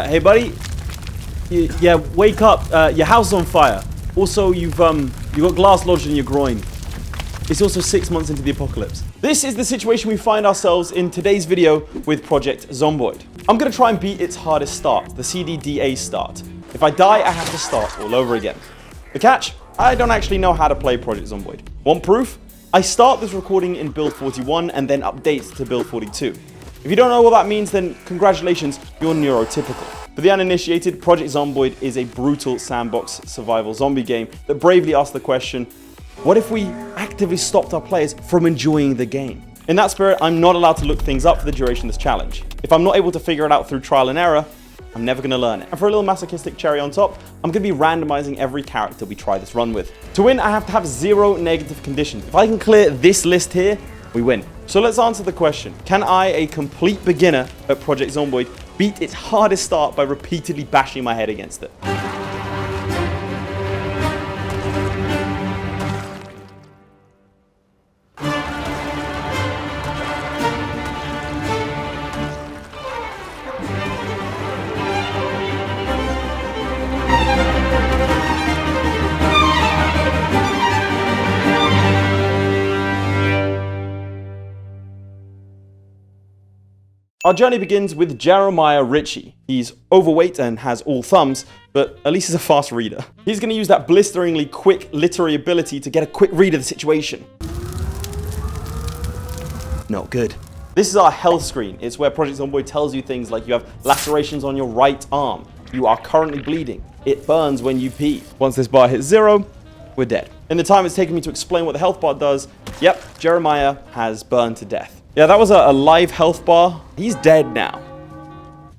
Hey, buddy. Yeah, wake up. Your house is on fire. Also, you've got glass lodged in your groin. It's also 6 months into the apocalypse. This is the situation we find ourselves in today's video with Project Zomboid. I'm gonna try and beat its hardest start, the CDDA start. If I die, I have to start all over again. The catch? I don't actually know how to play Project Zomboid. Want proof? I start this recording in build 41 and then update to build 42. If you don't know what that means, then congratulations, you're neurotypical. For the uninitiated, Project Zomboid is a brutal sandbox survival zombie game that bravely asks the question, what if we actively stopped our players from enjoying the game? In that spirit, I'm not allowed to look things up for the duration of this challenge. If I'm not able to figure it out through trial and error, I'm never going to learn it. And for a little masochistic cherry on top, I'm going to be randomizing every character we try this run with. To win, I have to have 0 negative conditions. If I can clear this list here, we win. So let's answer the question. Can I, a complete beginner at Project Zomboid, beat its hardest start by repeatedly bashing my head against it? Our journey begins with Jeremiah Ritchie. He's overweight and has all thumbs, but at least he's a fast reader. He's going to use that blisteringly quick literary ability to get a quick read of the situation. Not good. This is our health screen. It's where Project Zomboid tells you things like you have lacerations on your right arm. You are currently bleeding. It burns when you pee. Once this bar hits 0, we're dead. In the time it's taken me to explain what the health bar does, yep, Jeremiah has burned to death. Yeah, that was a live health bar. He's dead now.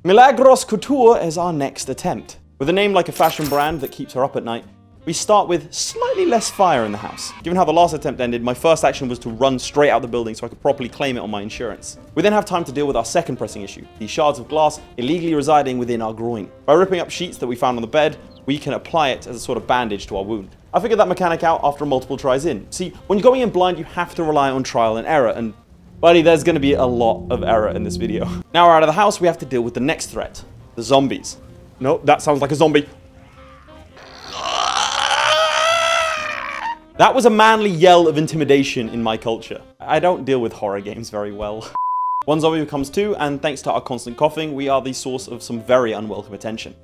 Milagros Couture is our next attempt. With a name like a fashion brand that keeps her up at night, we start with slightly less fire in the house. Given how the last attempt ended, my first action was to run straight out the building so I could properly claim it on my insurance. We then have time to deal with our second pressing issue, the shards of glass illegally residing within our groin. By ripping up sheets that we found on the bed, we can apply it as a sort of bandage to our wound. I figured that mechanic out after multiple tries in. See, when you're going in blind, you have to rely on trial and error, and buddy, there's going to be a lot of error in this video. Now we're out of the house, we have to deal with the next threat, the zombies. Nope, that sounds like a zombie. That was a manly yell of intimidation in my culture. I don't deal with horror games very well. One zombie becomes 2, and thanks to our constant coughing, we are the source of some very unwelcome attention.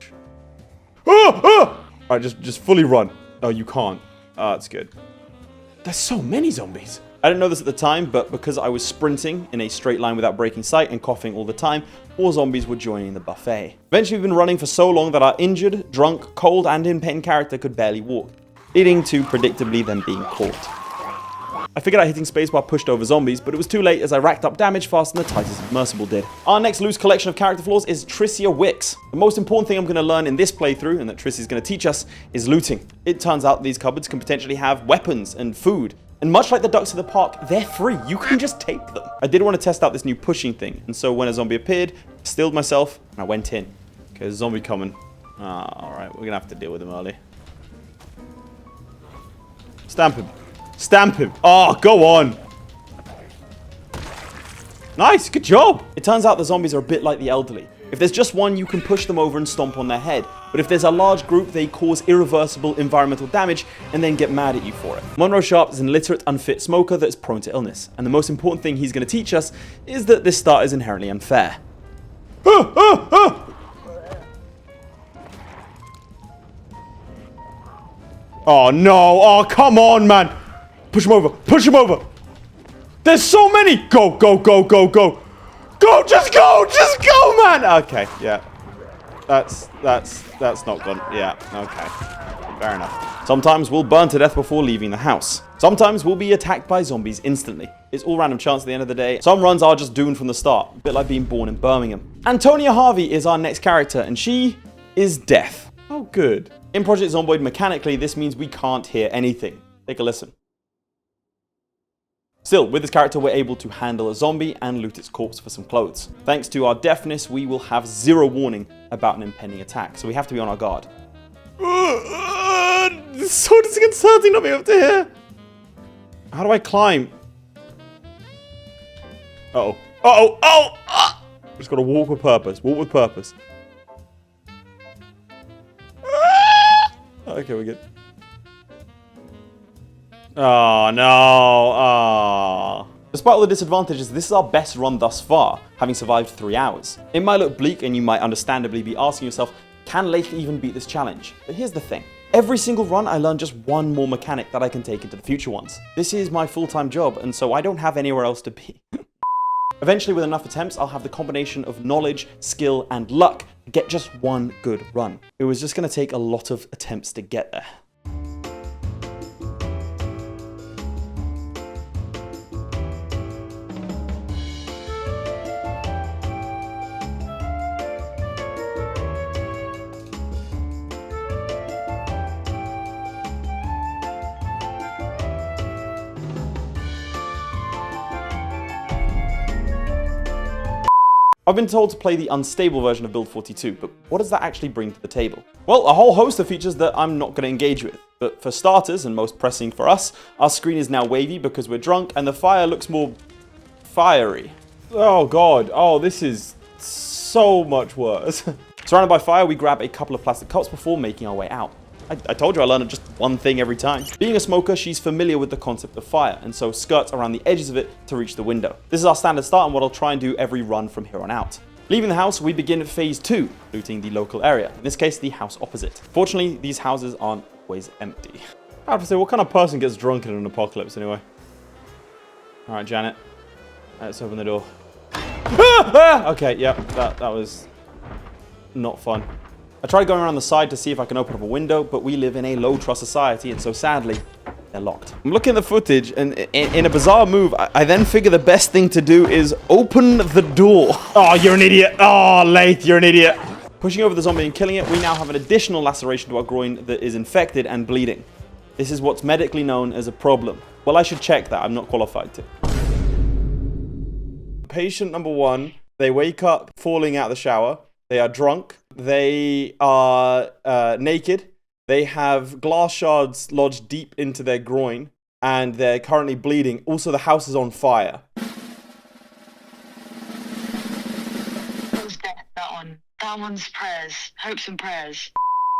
Alright, just fully run. Oh, you can't. That's good. There's so many zombies. I didn't know this at the time, but because I was sprinting in a straight line without breaking sight and coughing all the time, more zombies were joining the buffet. Eventually, we've been running for so long that our injured, drunk, cold, and in pain character could barely walk, leading to predictably them being caught. I figured out hitting spacebar pushed over zombies, but it was too late as I racked up damage faster than the tightest submersible did. Our next loose collection of character flaws is Tricia Wicks. The most important thing I'm going to learn in this playthrough, and that Tricia's going to teach us, is looting. It turns out these cupboards can potentially have weapons and food. And much like the ducks of the park, they're free. You can just take them. I did want to test out this new pushing thing, and so when a zombie appeared, I stilled myself, and I went in. Okay, there's a zombie coming. Alright, we're going to have to deal with him early. Stamp him. Stamp him. Oh, go on. Nice, good job. It turns out the zombies are a bit like the elderly. If there's just one, you can push them over and stomp on their head. But if there's a large group, they cause irreversible environmental damage and then get mad at you for it. Monroe Sharp is an illiterate, unfit smoker that is prone to illness. And the most important thing he's going to teach us is that this start is inherently unfair. Oh no, oh come on man. Push him over, push him over. There's so many. Go, go, go, go, go. Go, just go, man. Okay, yeah. That's not good. Yeah, okay. Fair enough. Sometimes we'll burn to death before leaving the house. Sometimes we'll be attacked by zombies instantly. It's all random chance at the end of the day. Some runs are just doomed from the start, a bit like being born in Birmingham. Antonia Harvey is our next character, and she is death. Oh, good. In Project Zomboid, mechanically, this means we can't hear anything. Take a listen. Still, with this character, we're able to handle a zombie and loot its corpse for some clothes. Thanks to our deafness, we will have 0 warning about an impending attack, so we have to be on our guard. It's so disconcerting not being able to hear. How do I climb? Uh-oh. Uh-oh. Oh! Just gotta walk with purpose. Walk with purpose. Okay, we're good. Oh, no. Oh. Despite all the disadvantages, this is our best run thus far, having survived 3 hours. It might look bleak and you might understandably be asking yourself, can Laith even beat this challenge? But here's the thing. Every single run, I learn just one more mechanic that I can take into the future ones. This is my full-time job, and so I don't have anywhere else to be. Eventually, with enough attempts, I'll have the combination of knowledge, skill, and luck to get just one good run. It was just going to take a lot of attempts to get there. I've been told to play the unstable version of Build 42, but what does that actually bring to the table? Well, a whole host of features that I'm not going to engage with. But for starters, and most pressing for us, our screen is now wavy because we're drunk, and the fire looks more fiery. Oh god, oh this is so much worse. Surrounded by fire, we grab a couple of plastic cups before making our way out. I told you I learned just one thing every time. Being a smoker, she's familiar with the concept of fire, and so skirts around the edges of it to reach the window. This is our standard start and what I'll try and do every run from here on out. Leaving the house, we begin phase 2, looting the local area, in this case the house opposite. Fortunately, these houses aren't always empty. I have to say, what kind of person gets drunk in an apocalypse anyway? Alright, Janet, let's open the door. Okay, yep, that was not fun. I tried going around the side to see if I can open up a window, but we live in a low-trust society, and so sadly, they're locked. I'm looking at the footage, and in a bizarre move, I then figure the best thing to do is open the door. Oh, you're an idiot. Oh, Laith, you're an idiot. Pushing over the zombie and killing it, we now have an additional laceration to our groin that is infected and bleeding. This is what's medically known as a problem. Well, I should check that. I'm not qualified to. Patient number 1, they wake up falling out of the shower. They are drunk. They are naked. They have glass shards lodged deep into their groin, and they're currently bleeding. Also, the house is on fire. Who's that one? That one's prayers. Hopes and prayers.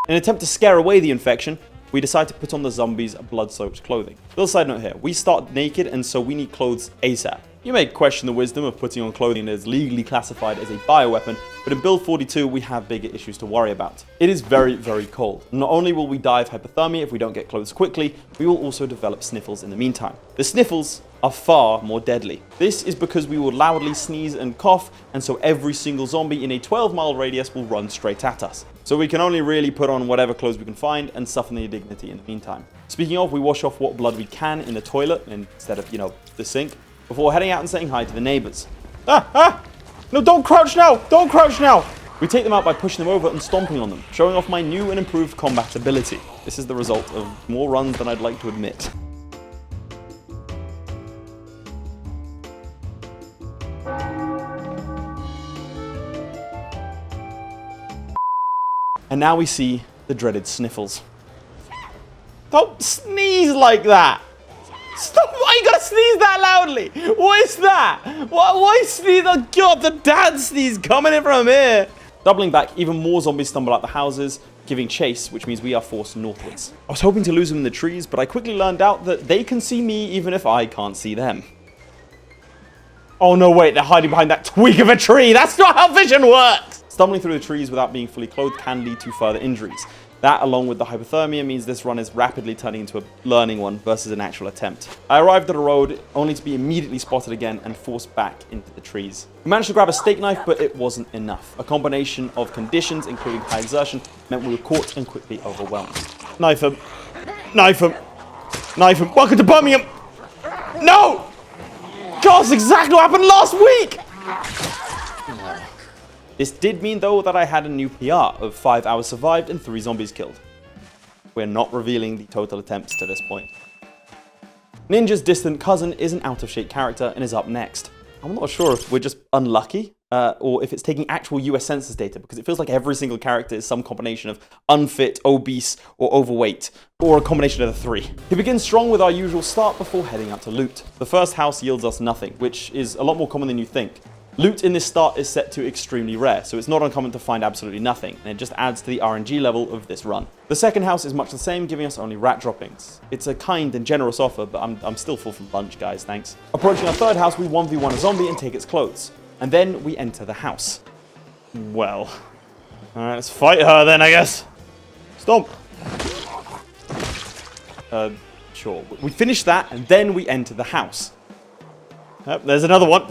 In an attempt to scare away the infection, we decide to put on the zombies' blood-soaked clothing. Little side note here, we start naked, and so we need clothes ASAP. You may question the wisdom of putting on clothing that is legally classified as a bioweapon, but in Build 42, we have bigger issues to worry about. It is very, very cold. Not only will we die of hypothermia if we don't get clothes quickly, we will also develop sniffles in the meantime. The sniffles are far more deadly. This is because we will loudly sneeze and cough, and so every single zombie in a 12-mile radius will run straight at us. So we can only really put on whatever clothes we can find and suffer the dignity in the meantime. Speaking of, we wash off what blood we can in the toilet instead of, the sink, before heading out and saying hi to the neighbors. No, don't crouch now! Don't crouch now! We take them out by pushing them over and stomping on them, showing off my new and improved combat ability. This is the result of more runs than I'd like to admit. And now we see the dreaded sniffles. Don't sneeze like that! Stop! Why you gotta sneeze that loudly? What is that? Why sneeze? Oh god, the dad sneeze coming in from here! Doubling back, even more zombies stumble out the houses, giving chase, which means we are forced northwards. I was hoping to lose them in the trees, but I quickly learned out that they can see me even if I can't see them. Oh no, wait, they're hiding behind that twig of a tree! That's not how vision works! Stumbling through the trees without being fully clothed can lead to further injuries. That, along with the hypothermia, means this run is rapidly turning into a learning one versus an actual attempt. I arrived at a road, only to be immediately spotted again and forced back into the trees. We managed to grab a steak knife, but it wasn't enough. A combination of conditions, including high exertion, meant we were caught and quickly overwhelmed. Knife him. Knife him. Knife him. Welcome to Birmingham! No! God, that's exactly what happened last week! This did mean, though, that I had a new PR of 5 hours survived and 3 zombies killed. We're not revealing the total attempts to this point. Ninja's distant cousin is an out-of-shape character and is up next. I'm not sure if we're just unlucky or if it's taking actual US Census data, because it feels like every single character is some combination of unfit, obese, or overweight, or a combination of the 3. He begins strong with our usual start before heading out to loot. The first house yields us nothing, which is a lot more common than you think. Loot in this start is set to extremely rare, so it's not uncommon to find absolutely nothing, and it just adds to the RNG level of this run. The second house is much the same, giving us only rat droppings. It's a kind and generous offer, but I'm still full from lunch, guys, thanks. Approaching our third house, we 1v1 a zombie and take its clothes. And then we enter the house. Well, alright, let's fight her then, I guess. Stomp. Sure. We finish that, and then we enter the house. Yep, there's another one.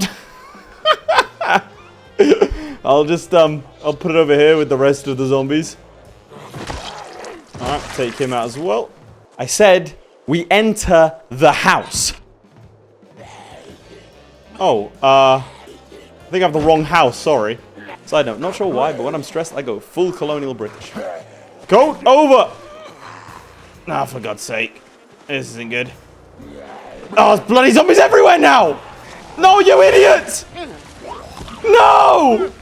I'll just, I'll put it over here with the rest of the zombies. Alright, take him out as well. I said, we enter the house. Oh, I think I have the wrong house, sorry. Side note, not sure why, but when I'm stressed, I go full colonial British. Go over! Nah, for God's sake. This isn't good. Oh, there's bloody zombies everywhere now! No, you idiots! No!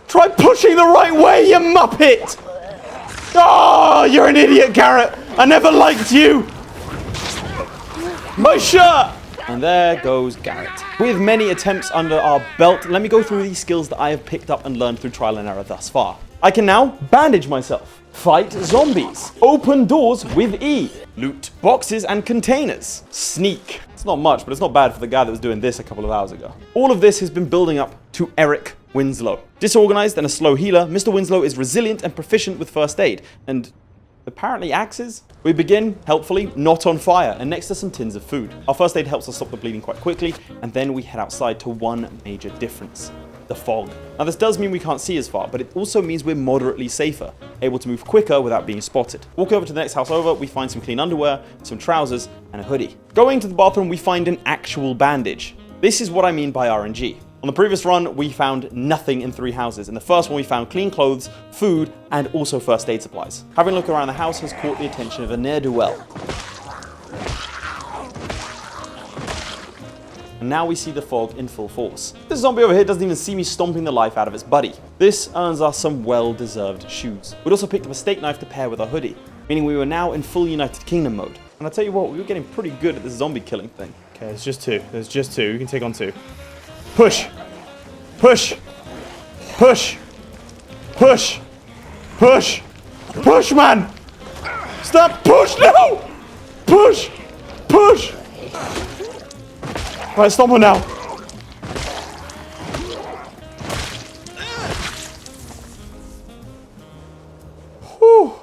Try pushing the right way, you muppet! Oh, you're an idiot, Carrot! I never liked you! My shirt! And there goes Garrett. With many attempts under our belt, let me go through these skills that I have picked up and learned through trial and error thus far. I can now bandage myself, fight zombies, open doors with E, loot boxes and containers, sneak. It's not much, but it's not bad for the guy that was doing this a couple of hours ago. All of this has been building up to Eric Winslow. Disorganized and a slow healer, Mr. Winslow is resilient and proficient with first aid, and apparently axes. We begin, helpfully, not on fire, and next to some tins of food. Our first aid helps us stop the bleeding quite quickly, and then we head outside to one major difference: the fog. Now this does mean we can't see as far, but it also means we're moderately safer, able to move quicker without being spotted. Walk over to the next house over, we find some clean underwear, some trousers, and a hoodie. Going to the bathroom, we find an actual bandage. This is what I mean by RNG. On the previous run, we found nothing in 3 houses. In the first one, we found clean clothes, food, and also first aid supplies. Having a look around the house has caught the attention of a ne'er-do-well. And now we see the fog in full force. This zombie over here doesn't even see me stomping the life out of its buddy. This earns us some well-deserved shoes. We'd also picked up a steak knife to pair with our hoodie, meaning we were now in full United Kingdom mode. And I tell you what, we were getting pretty good at this zombie killing thing. Okay, it's just 2. There's just 2. We can take on 2. Push! Push! Push! Push! Push! Push, man! Stop! Push! No! Push! Push! Right, stop her now. Whew.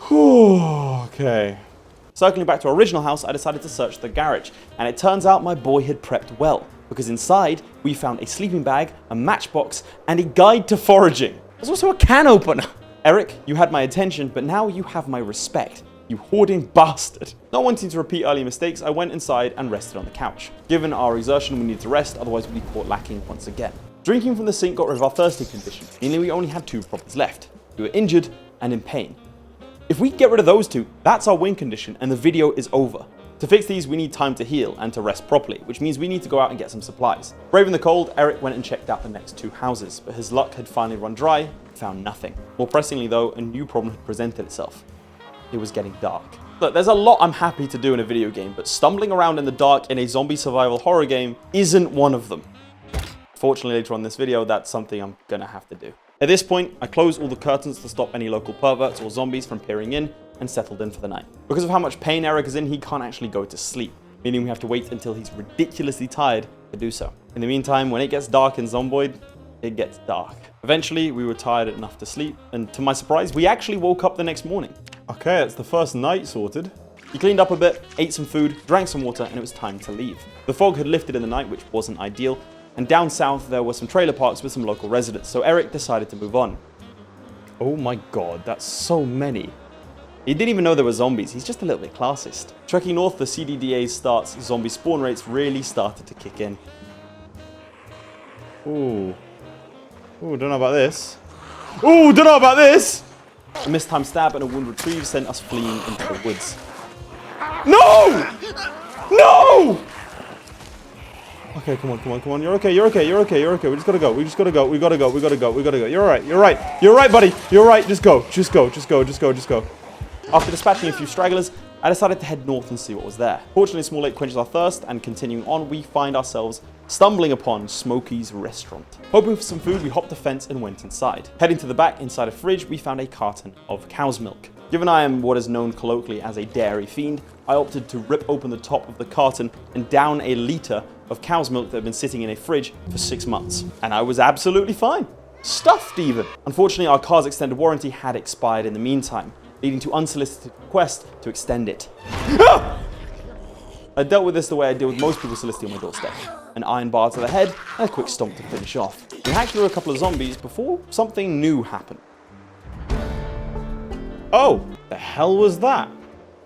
Whew. Okay. Circling back to our original house, I decided to search the garage, and it turns out my boy had prepped well, because inside we found a sleeping bag, a matchbox, and a guide to foraging. There's also a can opener. Eric, you had my attention, but now you have my respect, you hoarding bastard. Not wanting to repeat earlier mistakes, I went inside and rested on the couch. Given our exertion, we needed to rest, otherwise we'd be caught lacking once again. Drinking from the sink got rid of our thirsty condition, meaning we only had 2 problems left. We were injured and in pain. If we get rid of those 2, that's our win condition and the video is over. To fix these, we need time to heal and to rest properly, which means we need to go out and get some supplies. Braving the cold, Eric went and checked out the next 2 houses, but his luck had finally run dry, found nothing. More pressingly though, a new problem had presented itself. It was getting dark. Look, there's a lot I'm happy to do in a video game, but stumbling around in the dark in a zombie survival horror game isn't one of them. Fortunately, later on in this video, that's something I'm gonna have to do. At this point, I closed all the curtains to stop any local perverts or zombies from peering in and settled in for the night. Because of how much pain Eric is in, he can't actually go to sleep, meaning we have to wait until he's ridiculously tired to do so. In the meantime, when it gets dark in Zomboid, it gets dark. Eventually, we were tired enough to sleep, and to my surprise, we actually woke up the next morning. Okay, it's the first night sorted. He cleaned up a bit, ate some food, drank some water, and it was time to leave. The fog had lifted in the night, which wasn't ideal, and down south there were some trailer parks with some local residents, so Eric decided to move on. Oh my god, that's so many. He didn't even know there were zombies, he's just a little bit classist. Trekking north, the CDDA starts, zombie spawn rates really started to kick in. Ooh. Ooh, don't know about this. Ooh, don't know about this! A mistimed stab and a wound retrieve sent us fleeing into the woods. No! No! Okay, come on, come on, come on. You're okay, you're okay, you're okay, you're okay. We just gotta go, we just gotta go, we gotta go, we gotta go, we gotta go. You're alright, you're right. You're right, buddy. You're right, just go, just go, just go, just go, just go. After dispatching a few stragglers, I decided to head north and see what was there. Fortunately, a small lake quenches our thirst, and continuing on, we find ourselves stumbling upon Smokey's restaurant. Hoping for some food, we hopped the fence and went inside. Heading to the back, inside a fridge, we found a carton of cow's milk. Given I am what is known colloquially as a dairy fiend, I opted to rip open the top of the carton and down a litre of cow's milk that had been sitting in a fridge for 6 months. And I was absolutely fine. Stuffed even. Unfortunately, our car's extended warranty had expired in the meantime, leading to unsolicited requests to extend it. I dealt with this the way I deal with most people soliciting on my doorstep. An iron bar to the head and a quick stomp to finish off. We hacked through a couple of zombies before something new happened. Oh, the hell was that?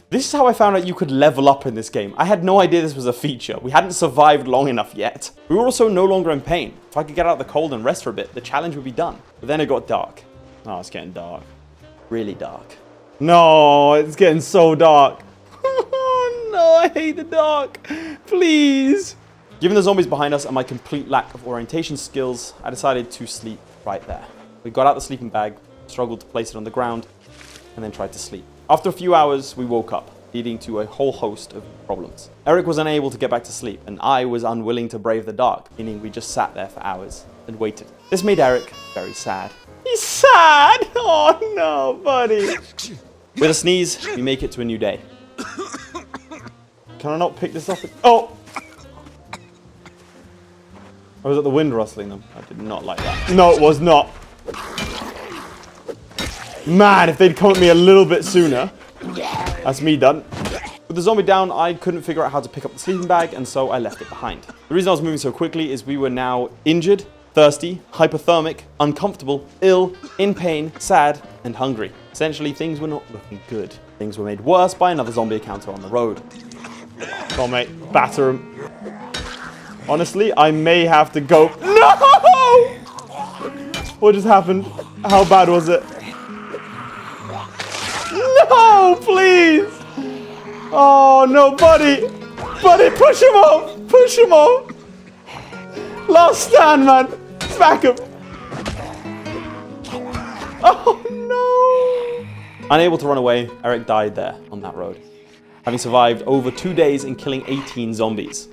This is how I found out you could level up in this game. I had no idea this was a feature. We hadn't survived long enough yet. We were also no longer in pain. If I could get out of the cold and rest for a bit, the challenge would be done. But then it got dark. Oh, it's getting dark. Really dark. No, it's getting so dark. Oh no, I hate the dark. Please. Given the zombies behind us and my complete lack of orientation skills, I decided to sleep right there. We got out the sleeping bag, struggled to place it on the ground, and then tried to sleep. After a few hours, we woke up, leading to a whole host of problems. Eric was unable to get back to sleep, and I was unwilling to brave the dark, meaning we just sat there for hours and waited. This made Eric very sad. He's sad! Oh no, buddy! With a sneeze, we make it to a new day. Can I not pick this up? Oh! Or was it the wind rustling them? I did not like that. No, it was not. Man, if they'd come at me a little bit sooner. That's me done. With the zombie down, I couldn't figure out how to pick up the sleeping bag, and so I left it behind. The reason I was moving so quickly is we were now injured, thirsty, hypothermic, uncomfortable, ill, in pain, sad, and hungry. Essentially, things were not looking good. Things were made worse by another zombie encounter on the road. Come on, mate. Batter him. Honestly, I may have to go. No! What just happened? How bad was it? No, please! Oh, no, buddy! Buddy, push him off! Push him off! Last stand, man! Smack him! Oh, no! Unable to run away, Eric died there on that road, having survived over 2 days and killing 18 zombies.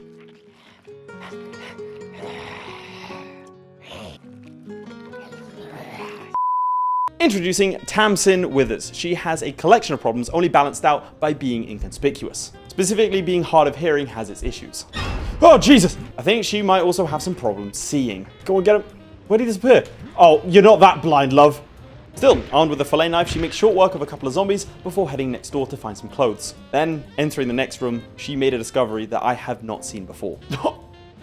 Introducing Tamsin Withers. She has a collection of problems only balanced out by being inconspicuous. Specifically, being hard of hearing has its issues. Oh, Jesus! I think she might also have some problems seeing. Go on, get him. Where did he disappear? Oh, you're not that blind, love. Still, armed with a fillet knife, she makes short work of a couple of zombies before heading next door to find some clothes. Then, entering the next room, she made a discovery that I have not seen before.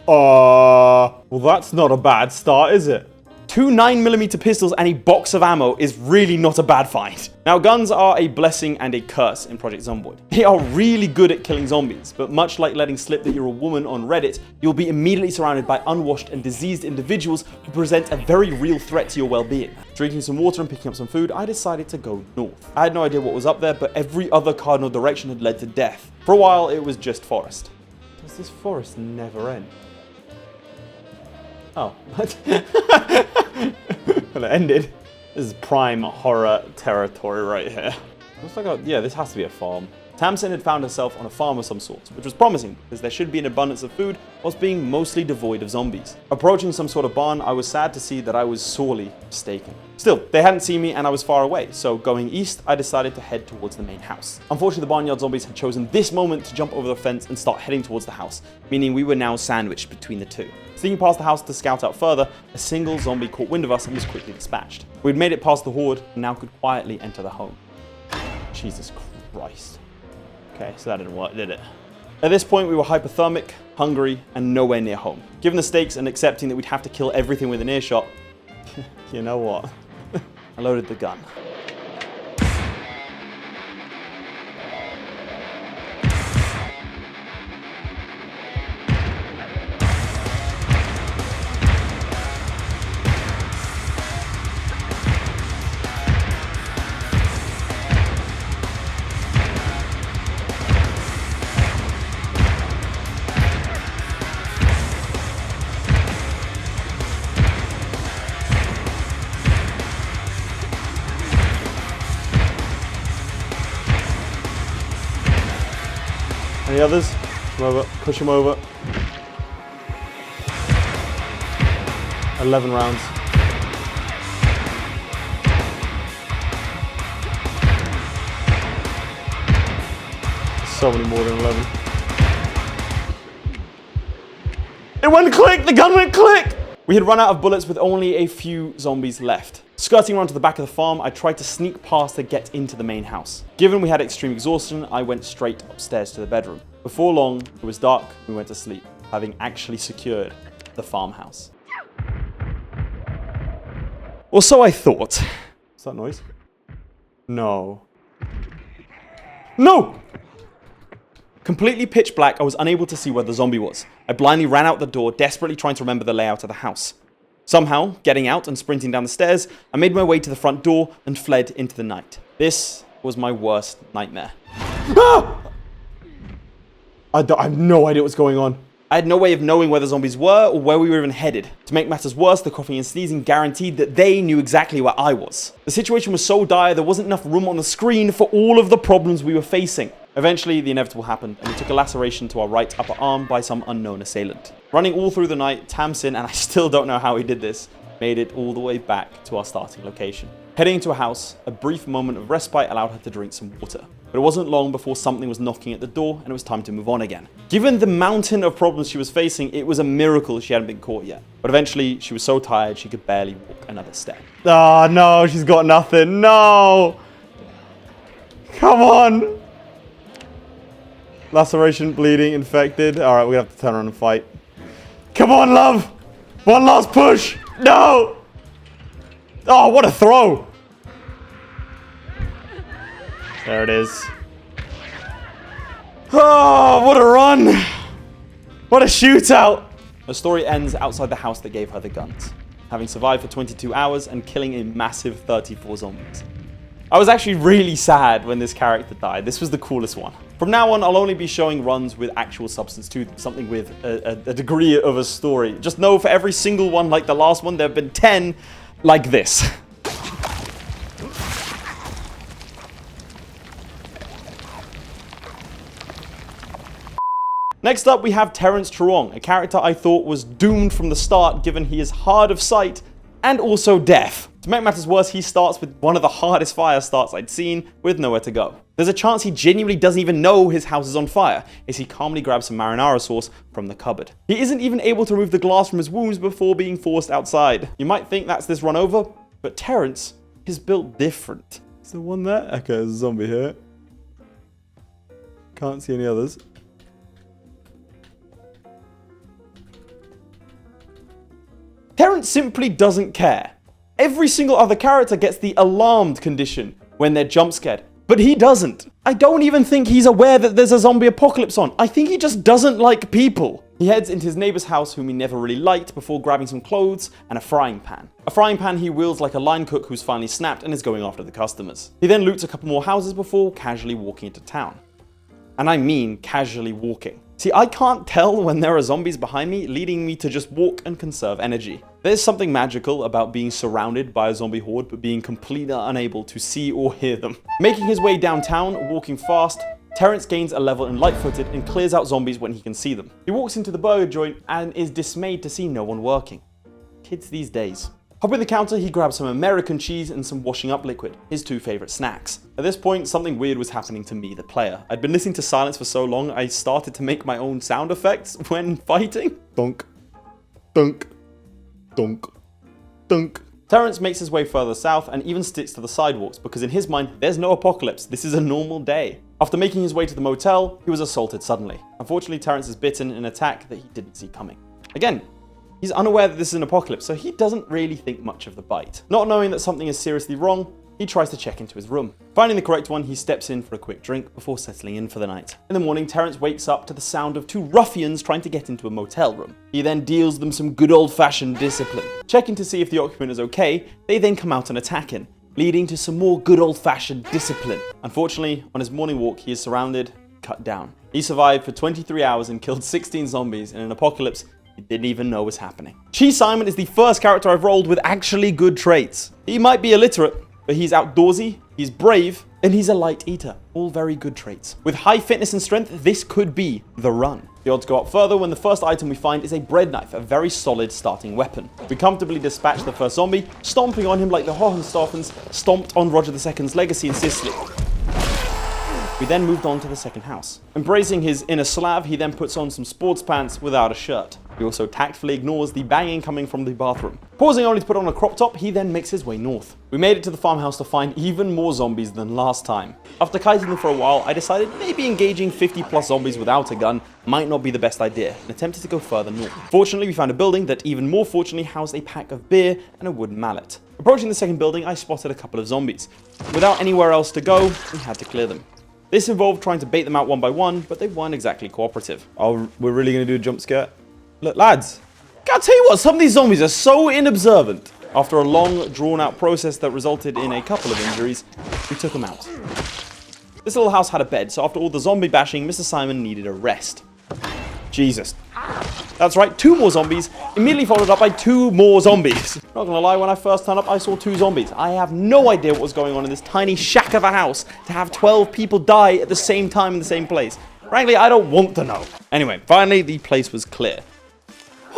Well, that's not a bad start, is it? 2 9mm pistols and a box of ammo is really not a bad find. Now, guns are a blessing and a curse in Project Zomboid. They are really good at killing zombies, but much like letting slip that you're a woman on Reddit, you'll be immediately surrounded by unwashed and diseased individuals who present a very real threat to your well-being. Drinking some water and picking up some food, I decided to go north. I had no idea what was up there, but every other cardinal direction had led to death. For a while, it was just forest. Does this forest never end? Oh, what? Well, it ended. This is prime horror territory right here. Looks like yeah, this has to be a farm. Tamsin had found herself on a farm of some sort, which was promising because there should be an abundance of food whilst being mostly devoid of zombies. Approaching some sort of barn, I was sad to see that I was sorely mistaken. Still, they hadn't seen me and I was far away, so going east, I decided to head towards the main house. Unfortunately, the barnyard zombies had chosen this moment to jump over the fence and start heading towards the house, meaning we were now sandwiched between the two. Sneaking past the house to scout out further, a single zombie caught wind of us and was quickly dispatched. We'd made it past the horde and now could quietly enter the home. Jesus Christ. Okay, so that didn't work, did it? At this point, we were hypothermic, hungry, and nowhere near home. Given the stakes and accepting that we'd have to kill everything within earshot, you know what? I loaded the gun. Any others? Come over, push him over. 11 rounds. So many more than 11. It went click! The gun went click! We had run out of bullets with only a few zombies left. Skirting around to the back of the farm, I tried to sneak past to get into the main house. Given we had extreme exhaustion, I went straight upstairs to the bedroom. Before long, it was dark, we went to sleep, having actually secured the farmhouse. Or so I thought. What's that noise? No. No! Completely pitch black, I was unable to see where the zombie was. I blindly ran out the door, desperately trying to remember the layout of the house. Somehow, getting out and sprinting down the stairs, I made my way to the front door and fled into the night. This was my worst nightmare. Ah! I have no idea what's going on. I had no way of knowing where the zombies were or where we were even headed. To make matters worse, the coughing and sneezing guaranteed that they knew exactly where I was. The situation was so dire there wasn't enough room on the screen for all of the problems we were facing. Eventually, the inevitable happened, and we took a laceration to our right upper arm by some unknown assailant. Running all through the night, Tamsin, and I still don't know how he did this, made it all the way back to our starting location. Heading into a house, a brief moment of respite allowed her to drink some water. But it wasn't long before something was knocking at the door and it was time to move on again. Given the mountain of problems she was facing, it was a miracle she hadn't been caught yet. But eventually, she was so tired she could barely walk another step. Oh no, she's got nothing. No! Come on! Laceration, bleeding, infected. Alright, we're gonna have to turn around and fight. Come on, love! One last push! No! Oh, what a throw! There it is. Oh, what a run! What a shootout! The story ends outside the house that gave her the guns, having survived for 22 hours and killing a massive 34 zombies. I was actually really sad when this character died. This was the coolest one. From now on, I'll only be showing runs with actual substance to them, something with a degree of a story. Just know for every single one like the last one, there have been 10 like this. Next up, we have Terence Truong, a character I thought was doomed from the start given he is hard of sight and also deaf. To make matters worse, he starts with one of the hardest fire starts I'd seen with nowhere to go. There's a chance he genuinely doesn't even know his house is on fire as he calmly grabs some marinara sauce from the cupboard. He isn't even able to remove the glass from his wounds before being forced outside. You might think that's this run over, but Terence is built different. Is there one there? Okay, there's a zombie here. Can't see any others. Terence simply doesn't care. Every single other character gets the alarmed condition when they're jump scared, but he doesn't. I don't even think he's aware that there's a zombie apocalypse on. I think he just doesn't like people. He heads into his neighbor's house, whom he never really liked, before grabbing some clothes and a frying pan. A frying pan he wields like a line cook who's finally snapped and is going after the customers. He then loots a couple more houses before casually walking into town. And I mean casually walking. See, I can't tell when there are zombies behind me, leading me to just walk and conserve energy. There's something magical about being surrounded by a zombie horde but being completely unable to see or hear them. Making his way downtown, walking fast, Terence gains a level in light-footed and clears out zombies when he can see them. He walks into the burger joint and is dismayed to see no one working. Kids these days. Hopping the counter, he grabs some American cheese and some washing up liquid, his two favorite snacks. At this point, something weird was happening to me, the player. I'd been listening to silence for so long, I started to make my own sound effects when fighting. Dunk, dunk, dunk, dunk. Terence makes his way further south and even sticks to the sidewalks because in his mind, there's no apocalypse, this is a normal day. After making his way to the motel, he was assaulted suddenly. Unfortunately, Terence is bitten in an attack that he didn't see coming. Again, he's unaware that this is an apocalypse, so he doesn't really think much of the bite. Not knowing that something is seriously wrong, he tries to check into his room. Finding the correct one, he steps in for a quick drink before settling in for the night. In the morning, Terence wakes up to the sound of two ruffians trying to get into a motel room. He then deals them some good old-fashioned discipline. Checking to see if the occupant is okay, they then come out and attack him, leading to some more good old-fashioned discipline. Unfortunately, on his morning walk, he is surrounded, cut down. He survived for 23 hours and killed 16 zombies in an apocalypse he didn't even know was happening. Chi Simon is the first character I've rolled with actually good traits. He might be illiterate, but he's outdoorsy, He's brave, and he's a light eater. All very good traits. With high fitness and strength, this could be the run. The odds go up further when the first item we find is a bread knife, a very solid starting weapon. We comfortably dispatch the first zombie, stomping on him like the Hohenstaufens stomped on Roger II's legacy in Sicily. We then moved on to the second house. Embracing his inner Slav, he then puts on some sports pants without a shirt. He also tactfully ignores the banging coming from the bathroom. Pausing only to put on a crop top, he then makes his way north. We made it to the farmhouse to find even more zombies than last time. After kiting them for a while, I decided maybe engaging 50 plus zombies without a gun might not be the best idea, and attempted to go further north. Fortunately, we found a building that even more fortunately housed a pack of beer and a wooden mallet. Approaching the second building, I spotted a couple of zombies. Without anywhere else to go, we had to clear them. This involved trying to bait them out one by one, but they weren't exactly cooperative. Oh, we're really going to do a jump scare? Look, lads, gotta tell you what, some of these zombies are so inobservant. After a long, drawn-out process that resulted in a couple of injuries, we took them out. This little house had a bed, so after all the zombie bashing, Mr. Simon needed a rest. Jesus. That's right, 2 more zombies, immediately followed up by 2 more zombies. Not gonna lie, when I first turned up, I saw 2 zombies. I have no idea what was going on in this tiny shack of a house to have 12 people die at the same time in the same place. Frankly, I don't want to know. Anyway, finally, the place was clear.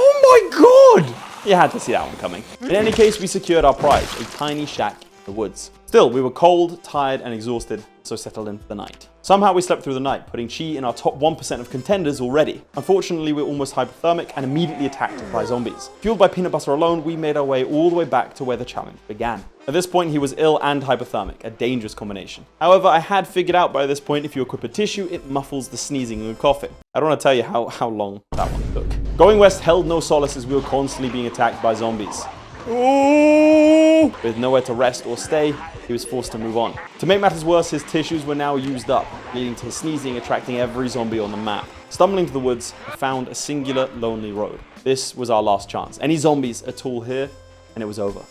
Oh my god! You had to see that one coming. In any case, we secured our prize, a tiny shack in the woods. Still, we were cold, tired, and exhausted, so settled in for the night. Somehow we slept through the night, putting Chi in our top 1% of contenders already. Unfortunately, we were almost hypothermic and immediately attacked by zombies. Fueled by peanut butter alone, we made our way all the way back to where the challenge began. At this point, he was ill and hypothermic, a dangerous combination. However, I had figured out by this point if you equip a tissue, it muffles the sneezing and coughing. I don't want to tell you how long that one took. Going west held no solace as we were constantly being attacked by zombies. Ooh! With nowhere to rest or stay, he was forced to move on. To make matters worse, his tissues were now used up, leading to his sneezing attracting every zombie on the map. Stumbling to the woods, I found a singular, lonely road. This was our last chance. Any zombies at all here, and it was over.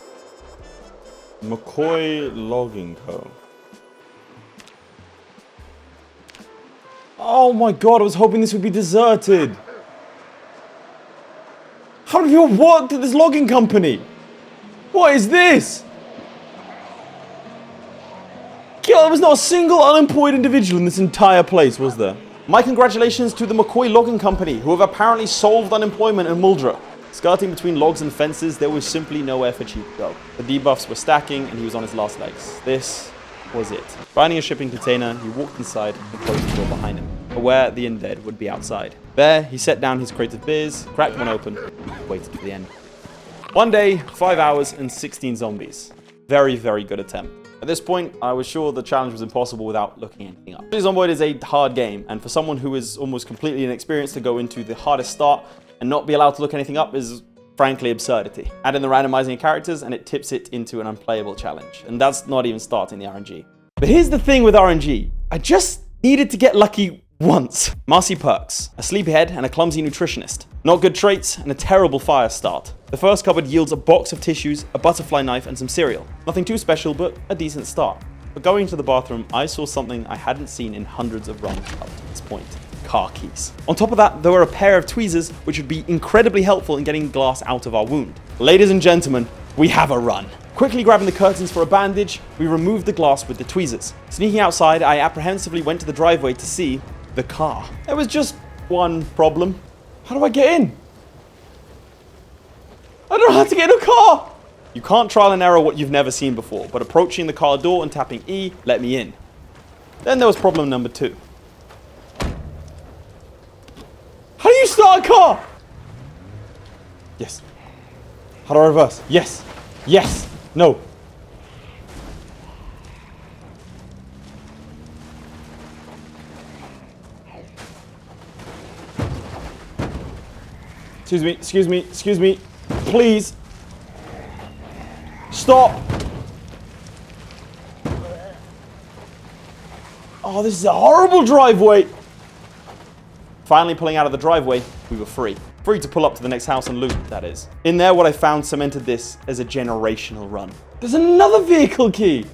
McCoy Logging Co. Oh my god, I was hoping this would be deserted. How many people worked at this logging company? What is this? There was not a single unemployed individual in this entire place, was there? My congratulations to the McCoy Logging Company, who have apparently solved unemployment in Muldra. Skirting between logs and fences, there was simply nowhere for Chi to go. The debuffs were stacking, and he was on his last legs. This was it. Finding a shipping container, he walked inside and closed the door behind him, aware the undead would be outside. There, he set down his crate of beers, cracked one open, and waited for the end. 1 day, 5 hours, and 16 zombies. Very, very good attempt. At this point, I was sure the challenge was impossible without looking anything up. Project Zomboid is a hard game, and for someone who is almost completely inexperienced to go into the hardest start and not be allowed to look anything up is frankly absurdity. Add in the randomizing of characters and it tips it into an unplayable challenge. And that's not even starting the RNG. But here's the thing with RNG. I just needed to get lucky once. Marcy Perks, a sleepyhead and a clumsy nutritionist. Not good traits and a terrible fire start. The first cupboard yields a box of tissues, a butterfly knife and some cereal. Nothing too special, but a decent start. But going to the bathroom, I saw something I hadn't seen in hundreds of runs up to this point. Car keys. On top of that, there were a pair of tweezers which would be incredibly helpful in getting glass out of our wound. Ladies and gentlemen, we have a run. Quickly grabbing the curtains for a bandage, we removed the glass with the tweezers. Sneaking outside, I apprehensively went to the driveway to see the car. There was just one problem. How do I get in? I don't know how to get in a car! You can't trial and error what you've never seen before, but approaching the car door and tapping E let me in. Then there was problem number 2. How do you start a car? Yes. How do I reverse? Yes. Yes. No. Excuse me, excuse me, excuse me. Please. Stop. Oh, this is a horrible driveway. Finally pulling out of the driveway, we were free. Free to pull up to the next house and loot, that is. In there, what I found cemented this as a generational run. There's another vehicle key.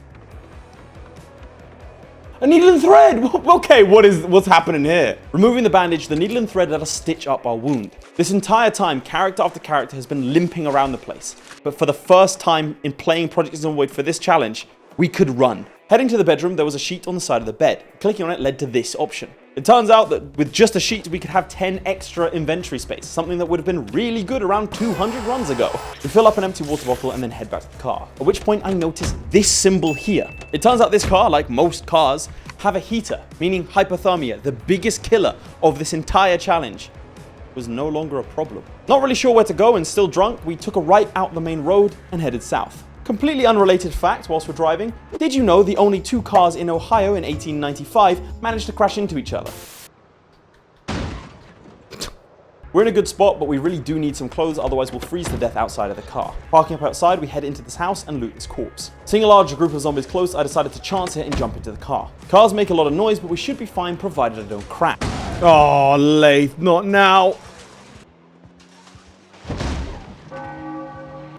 A needle and thread! Okay, what's happening here? Removing the bandage, the needle and thread let us stitch up our wound. This entire time, character after character has been limping around the place. But for the first time in playing Project Zomboid for this challenge, we could run. Heading to the bedroom, there was a sheet on the side of the bed. Clicking on it led to this option. It turns out that with just a sheet, we could have 10 extra inventory space, something that would have been really good around 200 runs ago. We fill up an empty water bottle and then head back to the car, at which point I noticed this symbol here. It turns out this car, like most cars, have a heater, meaning hypothermia, the biggest killer of this entire challenge, was no longer a problem. Not really sure where to go and still drunk, we took a right out the main road and headed south. Completely unrelated fact whilst we're driving, did you know the only 2 cars in Ohio in 1895 managed to crash into each other? We're in a good spot, but we really do need some clothes, otherwise we'll freeze to death outside of the car. Parking up outside, we head into this house and loot this corpse. Seeing a large group of zombies close, I decided to chance it and jump into the car. Cars make a lot of noise, but we should be fine provided I don't crash. Oh, Laith, not now.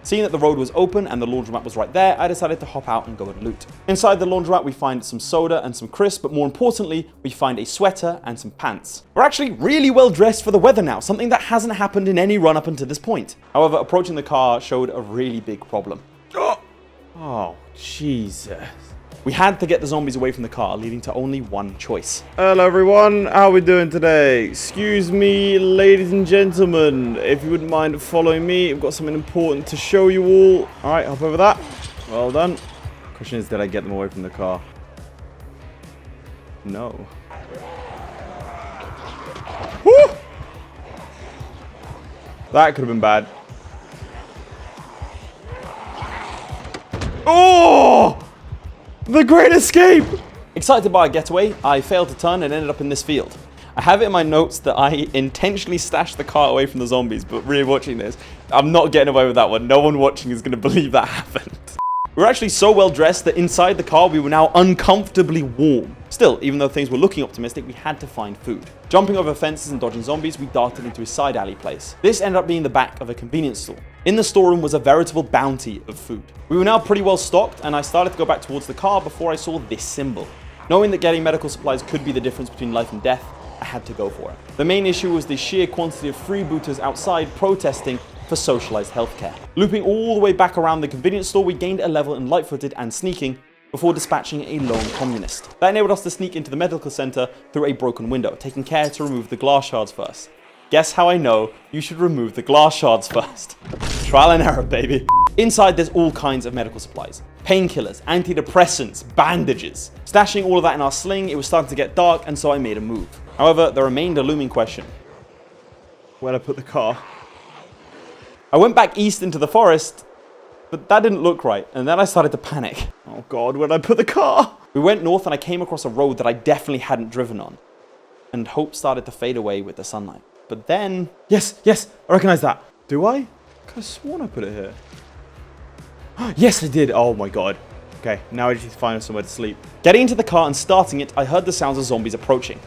Seeing that the road was open and the laundromat was right there, I decided to hop out and go and loot. Inside the laundromat, we find some soda and some crisps, but more importantly, we find a sweater and some pants. We're actually really well dressed for the weather now, something that hasn't happened in any run up until this point. However, approaching the car showed a really big problem. Oh, Jesus. We had to get the zombies away from the car, leading to only one choice. Hello everyone, how are we doing today? Excuse me, ladies and gentlemen, if you wouldn't mind following me, I've got something important to show you all. Alright, hop over that. Well done. Question is, did I get them away from the car? No. Woo! That could have been bad. Oh! The Great Escape! Excited by a getaway, I failed to turn and ended up in this field. I have it in my notes that I intentionally stashed the car away from the zombies, but really watching this, I'm not getting away with that one. No one watching is going to believe that happened. We were actually so well dressed that inside the car we were now uncomfortably warm. Still, even though things were looking optimistic, we had to find food. Jumping over fences and dodging zombies, we darted into a side alley place. This ended up being the back of a convenience store. In the storeroom was a veritable bounty of food. We were now pretty well stocked, and I started to go back towards the car before I saw this symbol. Knowing that getting medical supplies could be the difference between life and death, I had to go for it. The main issue was the sheer quantity of freebooters outside protesting for socialized healthcare. Looping all the way back around the convenience store, we gained a level in light-footed and sneaking before dispatching a lone communist. That enabled us to sneak into the medical center through a broken window, taking care to remove the glass shards first. Guess how I know you should remove the glass shards first? Trial and error, baby. Inside, there's all kinds of medical supplies. Painkillers, antidepressants, bandages. Stashing all of that in our sling, it was starting to get dark, and so I made a move. However, there remained a looming question. Where'd I put the car? I went back east into the forest, but that didn't look right, and then I started to panic. Oh god, where'd I put the car? We went north and I came across a road that I definitely hadn't driven on, and hope started to fade away with the sunlight. But then... Yes, I recognize that. Do I? I could have sworn I put it here. Yes, I did. Oh my god. Okay, now I just need to find somewhere to sleep. Getting into the car and starting it, I heard the sounds of zombies approaching.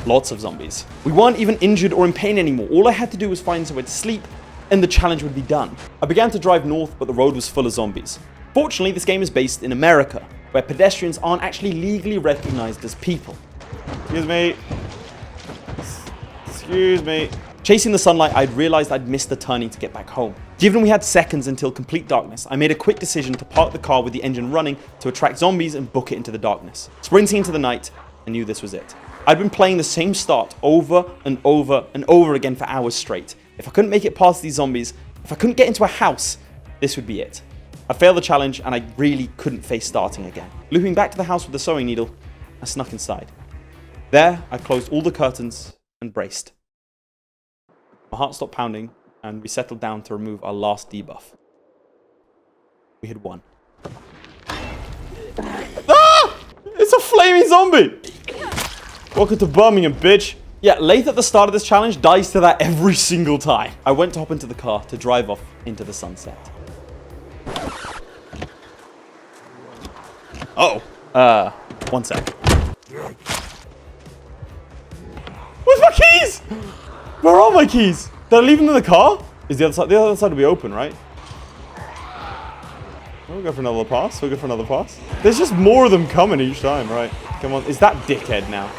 Lots of zombies. We weren't even injured or in pain anymore. All I had to do was find somewhere to sleep, and the challenge would be done. I began to drive north, but the road was full of zombies. Fortunately, this game is based in America, where pedestrians aren't actually legally recognized as people. Excuse me. Excuse me. Chasing the sunlight, I'd realized I'd missed the turning to get back home. Given we had seconds until complete darkness, I made a quick decision to park the car with the engine running to attract zombies and book it into the darkness. Sprinting into the night, I knew this was it. I'd been playing the same start over and over and over again for hours straight. If I couldn't make it past these zombies, if I couldn't get into a house, this would be it. I failed the challenge and I really couldn't face starting again. Looping back to the house with the sewing needle, I snuck inside. There, I closed all the curtains and braced. My heart stopped pounding and we settled down to remove our last debuff. We had won. Ah! It's a flaming zombie! Welcome to Birmingham, bitch. Yeah, Laith at the start of this challenge dies to that every single time. I went to hop into the car to drive off into the sunset. Uh-oh. One sec. Where's my keys? Where are my keys? Did I leave them in the car? Is the other side will be open, right? We'll go for another pass. We'll go for another pass. There's just more of them coming each time, right? Come on. Is that dickhead now?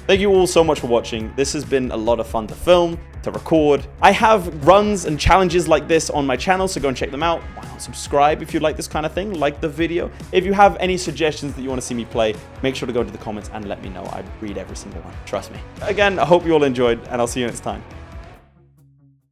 Thank you all so much for watching. This has been a lot of fun to film, to record. I have runs and challenges like this on my channel, so go and check them out. Why not subscribe if you like this kind of thing, like the video. If you have any suggestions that you want to see me play, make sure to go into the comments and let me know. I read every single one, trust me. Again, I hope you all enjoyed, and I'll see you next time.